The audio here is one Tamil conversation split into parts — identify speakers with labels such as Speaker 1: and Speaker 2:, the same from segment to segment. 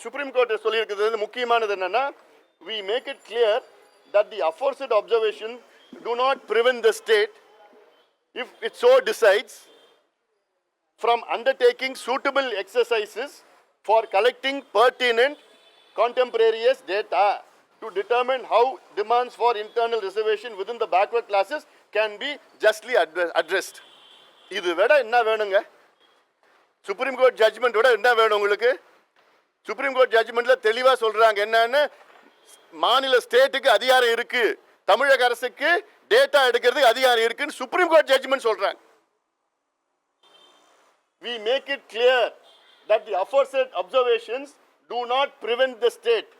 Speaker 1: சுப்ரீம் கோர்ட் சொல்லியிருக்கிறது முக்கியமானது என்னன்னா, we make it clear that the aforesaid observation do not prevent the state, if it so decides, from undertaking suitable exercises for collecting pertinent contemporaneous data to determine how demands for internal reservation within the backward classes can be justly addressed. இது விட என்ன வேணுங்க? சுப்ரீம் கோர்ட் ஜட்ஜ்மெண்ட் விட என்ன வேணும் உங்களுக்கு? சுப்ரீம் கோர்ட் ஜட்ஜ்மெண்ட்ல தெளிவா சொல்றாங்க என்னன்னு, மாநில ஸ்டேட்டுக்கு அதிகாரம் இருக்கு, தமிழக அரசுக்கு டேட்டா எடுக்கிறதுக்கு அதிகாரம் இருக்குன்னு சுப்ரீம் கோர்ட் ஜட்ஜ்மெண்ட் சொல்றாங்க. We make it clear that the aforesaid observations do not prevent the state,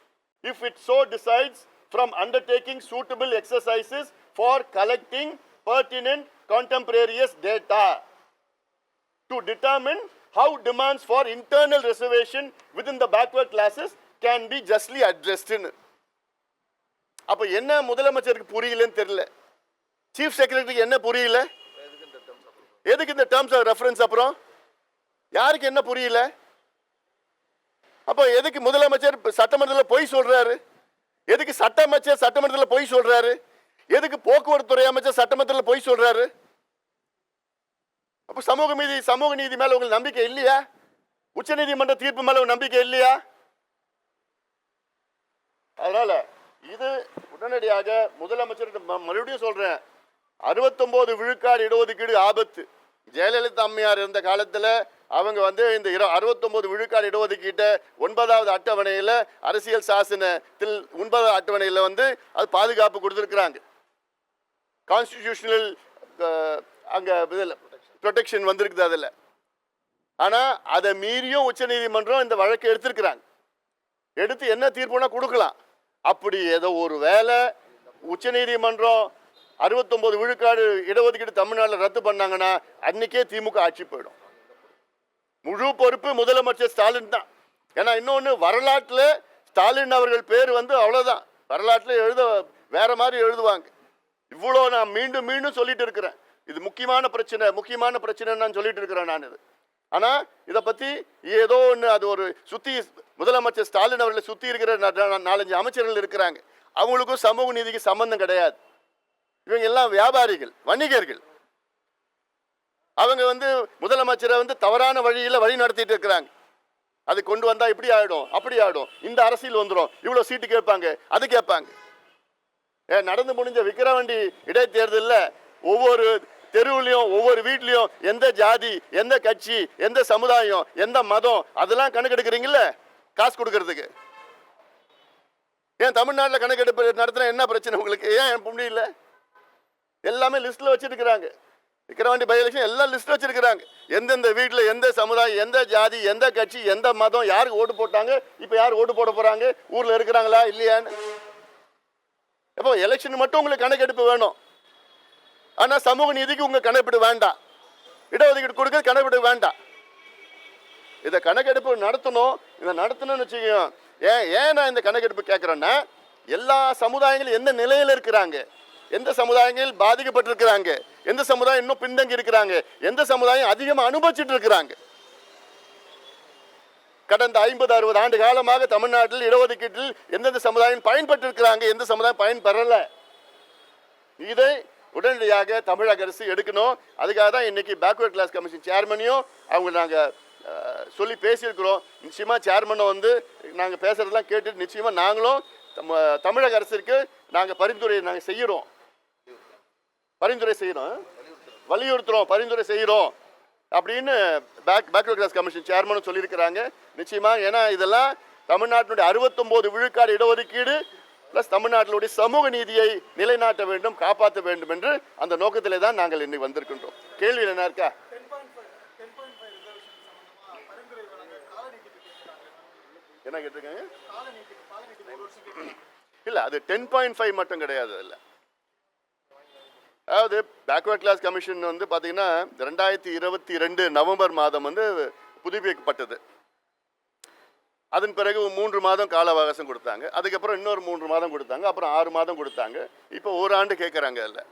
Speaker 1: if it so decides, from undertaking suitable exercises for collecting pertinent contemporaneous data to determine how demands for internal reservation within the backward classes can be justly addressed. அப்ப என்ன முதலமைச்சருக்கு புரியலன்னு தெரியல, சீஃப் செக்ரட்டரிக்கு என்ன புரியல, எதுக்கு இந்த டேர்ம்ஸ் ஆஃப் ரெஃபரன்ஸ், அப்புறம் யாருக்கு என்ன புரியல? அப்ப எதுக்கு முதலமைச்சர் சட்டமன்றத்தில் பொய் சொல்றாரு? எதுக்கு சட்டமைச்சர் சட்டமன்றத்தில் பொய் சொல்றாரு? எதுக்கு போக்குவரத்து துறை அமைச்சர் சட்டமன்றத்தில் பொய் சொல்றாரு? அப்ப சமூக நீதி மேல உங்களுக்கு நம்பிக்கை இல்லையா? உச்ச நீதிமன்ற தீர்ப்பு மேல நம்பிக்கை இல்லையா? அதனால இது உடனடியாக முதலமைச்சர் மறுபடியும் சொல்றேன், 69 விழுக்காடு இடஒதுக்கீடு ஆபத்து. ஜெயலலிதா அம்மையார் இருந்த காலத்துல அவங்க இந்த 69 விழுக்காடு இடஒதுக்கீட்டை 9வது அட்டவணையில் அரசியல் சாசனத்தில் 9வது அட்டவணையில் அது பாதுகாப்பு கொடுத்துருக்குறாங்க. கான்ஸ்டிடியூஷனல் அங்க ப்ரொடெக்ஷன் வந்திருக்குது அதில். ஆனால் அதை மீறியும் உச்ச நீதிமன்றம் இந்த வழக்கை எடுத்திருக்கிறாங்க. எடுத்து என்ன தீர்ப்புனா கொடுக்கலாம். அப்படி ஏதோ ஒரு வேலை உச்ச நீதிமன்றம் 69 விழுக்காடு இடஒதுக்கீடு தமிழ்நாட்டில் ரத்து பண்ணாங்கன்னா அன்னைக்கே திமுக ஆட்சி போயிடும். முழு பொறுப்பு முதலமைச்சர் ஸ்டாலின் தான். ஏன்னா இன்னொன்று, வரலாற்றில் ஸ்டாலின் அவர்கள் பேர் அவ்வளோதான், வரலாற்றில் வேற மாதிரி எழுதுவாங்க. இவ்வளோ நான் மீண்டும் மீண்டும் சொல்லிட்டு இருக்கிறேன், இது முக்கியமான பிரச்சனை நான் சொல்லிட்டு இருக்கிறேன் நான் இது. ஆனால் இதை பற்றி ஏதோ ஒன்று, அது ஒரு சுற்றி முதலமைச்சர் ஸ்டாலின் அவர்களை சுற்றி இருக்கிற 4-5 அமைச்சர்கள் இருக்கிறாங்க, அவங்களுக்கும் சமூக நீதிக்கு சம்பந்தம் கிடையாது. இவங்க எல்லாம் வியாபாரிகள், வணிகர்கள். அவங்க முதலமைச்சரை தவறான வழியில் வழி நடத்திட்டு இருக்கிறாங்க. அது கொண்டு வந்தா இப்படி ஆயிடும், அப்படி ஆயிடும், இந்த அரசியல் வந்துடும், இவ்வளவு சீட்டு கேட்பாங்க, அது கேட்பாங்க. நடந்து முடிஞ்ச விக்கிரவாண்டி இடைத்தேர்தலில் ஒவ்வொரு தெருவுலையும் ஒவ்வொரு வீட்லையும் எந்த ஜாதி, எந்த கட்சி, எந்த சமுதாயம், எந்த மதம், அதெல்லாம் கணக்கெடுக்கிறீங்கல்ல காசு கொடுக்கறதுக்கு. ஏன் தமிழ்நாட்டில் கணக்கெடுப்பு நடத்தின என்ன பிரச்சனை உங்களுக்கு? ஏன் முடியல? எல்லாமே லிஸ்ட்ல வச்சிருக்கிறாங்க. விக்கிரவாண்டி பை எலெக்ஷன் எல்லாம் லிஸ்ட் வச்சிருக்கிறாங்க. எந்தெந்த வீட்டில் எந்த சமுதாயம், எந்த ஜாதி, எந்த கட்சி, எந்த மதம், யாருக்கு ஓட்டு போட்டாங்க, இப்போ யார் ஓட்டு போட போறாங்க, ஊர்ல இருக்கிறாங்களா இல்லையான்னு. எப்போ எலெக்ஷன் மட்டும் உங்களுக்கு கணக்கெடுப்பு வேணும். ஆனா சமூக நீதிக்கு உங்க கணக்கெடுப்பு வேண்டாம், இடஒதுக்கீடு கொடுக்க கணக்கெடுப்பு வேண்டாம். இதை கணக்கெடுப்பு நடத்தணும். இதை நடத்தணும்னு வச்சுக்கோங்க. ஏன் நான் இந்த கணக்கெடுப்பு கேட்கிறேன்னா, எல்லா சமுதாயங்களும் எந்த நிலையில இருக்கிறாங்க, எந்த சமுதாயங்கள் பாதிக்கப்பட்டிருக்கிறாங்க, எந்த சமுதாயம் இன்னும் பின்தங்கி இருக்கிறாங்க, எந்த சமுதாயம் அதிகமாக அனுபவிச்சுட்டு இருக்கிறாங்க. கடந்த 50-60 ஆண்டு காலமாக தமிழ்நாட்டில் இடஒதுக்கீட்டில் எந்தெந்த சமுதாயம் பயன்பட்டு இருக்கிறாங்க, எந்த சமுதாயம் பயன்பெறல. இதை உடனடியாக தமிழக அரசு எடுக்கணும். அதுக்காக தான் இன்னைக்கு பேக்வர்ட் கிளாஸ் கமிஷன் சேர்மனையும் அவங்க நாங்கள் சொல்லி பேசியிருக்கிறோம். நிச்சயமா சேர்மனை நாங்கள் பேசுறதெல்லாம் கேட்டுட்டு நிச்சயமா நாங்களும் தமிழக அரசிற்கு நாங்கள் பரிந்துரை செய்கிறோம், வலியுறுத்துறோம், பரிந்துரை செய்கிறோம் அப்படின்னு பேக்வர்ட் கிளாஸ் கமிஷன் சேர்மனும் சொல்லியிருக்கிறாங்க. நிச்சயமா, ஏன்னா இதெல்லாம் தமிழ்நாட்டினுடைய 69 விழுக்காடு இடஒதுக்கீடு பிளஸ் தமிழ்நாட்டினுடைய சமூக நீதியை நிலைநாட்ட வேண்டும், காப்பாற்ற வேண்டும் என்று அந்த நோக்கத்திலே தான் நாங்கள் இன்னைக்கு வந்திருக்கின்றோம். கேள்வி என்ன இருக்கா? என்ன கேட்டிருக்காங்க? இல்லை, அது 10.5 மட்டும் கிடையாது. இல்லை, அதாவது பேக்வர்ட் கிளாஸ் கமிஷன் பார்த்தீங்கன்னா 2022 நவம்பர் மாதம் புதுப்பிக்கப்பட்டது. அதன் பிறகு 3 மாதம் கால அவகாசம் கொடுத்தாங்க. அதுக்கப்புறம் இன்னொரு 3 மாதம் கொடுத்தாங்க. அப்புறம் 6 மாதம் கொடுத்தாங்க. இப்போ 1 ஆண்டு கேட்குறாங்க. இல்லை,